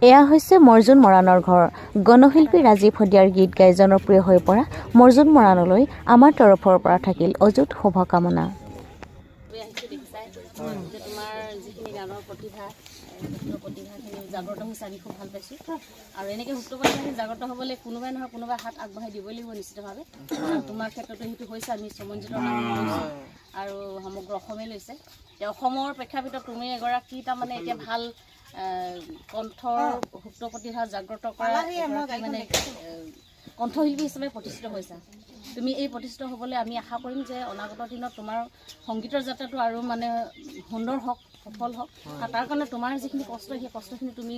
এয়া হৈছে মৰ্জুন মৰাণৰ ঘৰ। গণশিল্পী ৰাজীৱ শদিয়াৰ গীত গাই জনপ্ৰিয় হৈ পৰা মৰ্জুন মৰাণলৈ আমাৰ তৰফৰ পৰা থাকিল অযুত শুভকামনা। তোমাৰ যিখিনি গানৰ প্ৰতিভাখিনি জাগ্ৰত হৈছে আমি খুব ভাল পাইছোঁ আৰু এনেকৈ সুপ্ত প্ৰতিভাখিনি জাগ্ৰত হ'বলৈ কোনোবাই নহয় কোনোবাই হাত আগবঢ়াই দিব লাগিব নিশ্চিতভাৱে। তোমাৰ ক্ষেত্ৰতো সেইটো হৈছে, আমি সমঞ্জিতৰ নাম লৈছোঁ আৰু সমগ্ৰ অসমে লৈছে। অসমৰ প্ৰেক্ষাপটত তুমি এগৰাকী তাৰমানে এতিয়া ভাল কণ্ঠৰ সুপ্ত প্ৰতিভা জাগ্ৰত কৰা মানে কণ্ঠশিল্পী হিচাপে প্ৰতিষ্ঠিত হৈছা। তুমি এই প্ৰতিষ্ঠিত হ'বলৈ আমি আশা কৰিম যে অনাগত দিনত তোমাৰ সংগীতৰ যাত্ৰাটো আৰু মানে সুন্দৰ হওক, সফল হওক। আৰু তাৰ কাৰণে তোমাৰ যিখিনি কষ্ট, সেই কষ্টখিনি তুমি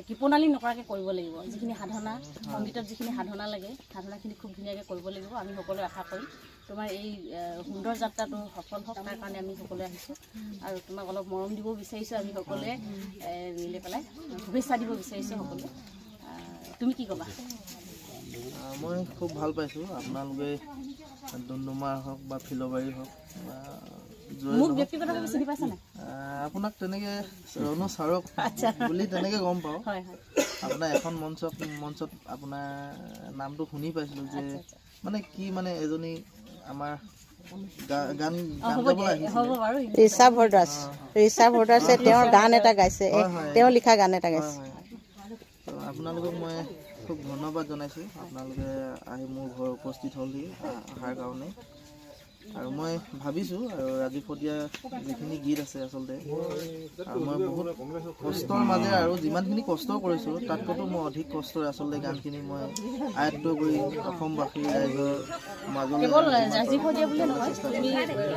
কৃপণালী নকৰাকৈ কৰিব লাগিব। যিখিনি সাধনা, সংগীতত যিখিনি সাধনা লাগে, সাধনাখিনি খুব ধুনীয়াকৈ কৰিব লাগিব। আমি সকলোৱে আশা কৰিম তোমাৰ এই সুন্দৰ যাত্ৰাটো সফল হওক, তাৰ কাৰণে আমি সকলোৱে আহিছোঁ আৰু তোমাক অলপ মৰম দিব বিচাৰিছোঁ। আমি সকলোৱে মিলি পেলাই শুভেচ্ছা দিব বিচাৰিছোঁ সকলোৱে। তুমি কি ক'বা? মই খুব ভাল পাইছোঁ আপোনালোকে ডুমডুমাৰ হওক বা ফিলবাৰী হওক বা আপোনাক তেনেকৈ ৰণু ছাৰক বুলি তেনেকৈ গম পাওঁ। আপোনাৰ এখন মঞ্চত আপোনাৰ নামটো শুনি পাইছিলোঁ যে মানে কি মানে এজনী আমাৰ গান গাবলৈ আহিছে ঋষা ভৰদ্বাজে তেওঁৰ গান এটা গাইছে, তেওঁ লিখা গান এটা গাইছে। আপোনালোকক মই খুব ধন্যবাদ জনাইছোঁ। আপোনালোকে আহি মোৰ ঘৰ উপস্থিত হ'লহি অহাৰ কাৰণে। আৰু মই ভাবিছোঁ আৰু ৰাজীৱ শদিয়াৰ যিখিনি গীত আছে আচলতে, আৰু মই বহুত কষ্টৰ মাজেৰে আৰু যিমানখিনি কষ্ট কৰিছোঁ তাতকৈতো মই অধিক কষ্টৰে আচলতে গানখিনি মই আয়ত্ব কৰি অসমবাসীৰ ৰাইজৰ মাজলৈ কেৱল ৰাজীৱ শদিয়া বুলিয়ে নহয়,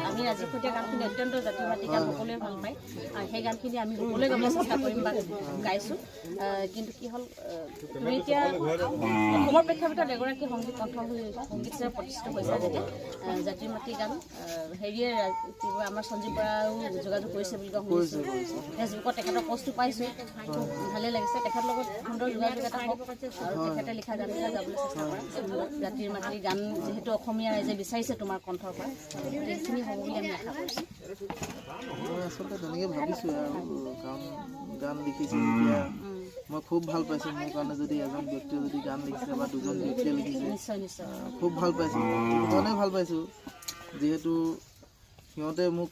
আমি ৰাজীৱ শদিয়া গানখিনি অত্যন্ত জাতি মাতি গান সকলোৱে ভাল পায় আৰু সেই গানখিনি আমি সকলোৱে গাবলৈ চেষ্টা কৰিম বা গাইছোঁ। কিন্তু কি হ'ল, তুমি এতিয়া অসমৰ প্ৰেক্ষাপটত এগৰাকী সংগীত সংগীত হিচাপে প্ৰতিষ্ঠিত হৈছা যেতিয়া জাতিৰ মাটি গান হেৰিয়ে কি কয় আমাৰ সঞ্জীৱ বৰাও যোগাযোগ কৰিছে বুলি কোৱা শুনিছোঁ। ফেচবুকত তেখেতৰ পষ্টটো পাইছোঁ, খুব ভালেই লাগিছে। তেখেতৰ লগত সুন্দৰ যোগাযোগ এটা হওক আৰু তেখেতে লিখা গানবিলাক গাবলৈ চেষ্টা কৰা। জাতিৰ মাটিৰ গান যিহেতু অসমীয়া ৰাইজে বিচাৰিছে তোমাৰ কণ্ঠৰ পৰা, সেইখিনি হ'ব বুলি আমি আশা কৰিছোঁ। মই আচলতে তেনেকৈ ভাবিছোঁ আৰু কাৰণ গান লিখিছোঁ যেতিয়া মই খুব ভাল পাইছোঁ। মোৰ কাৰণে যদি এজন ব্যক্তিয়ে যদি গান লিখিছে বা দুজন ব্যক্তিয়ে লিখিছে, নিশ্চয় খুব ভাল পাইছোঁ। সেইকাৰণে ভাল পাইছোঁ যিহেতু সিহঁতে মোক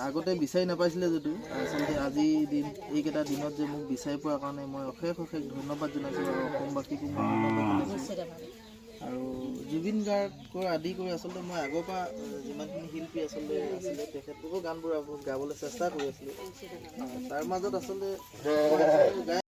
আগতে বিচাৰি নাপাইছিলে যদিও আচলতে আজিৰ এইকেইটা দিনত যে মোক বিচাৰি পোৱাৰ কাৰণে মই অশেষ ধন্যবাদ জনাইছোঁ আৰু অসমবাসীকো মই ধন্যবাদ জনাইছোঁ। আৰু জুবিন গাৰ্গৰ আদি কৰি আচলতে মই আগৰ পৰা যিমানখিনি শিল্পী আচলতে আছিলে তেখেতলোকৰ গানবোৰ গাবলৈ চেষ্টা কৰি আছিলোঁ। তাৰ মাজত আচলতে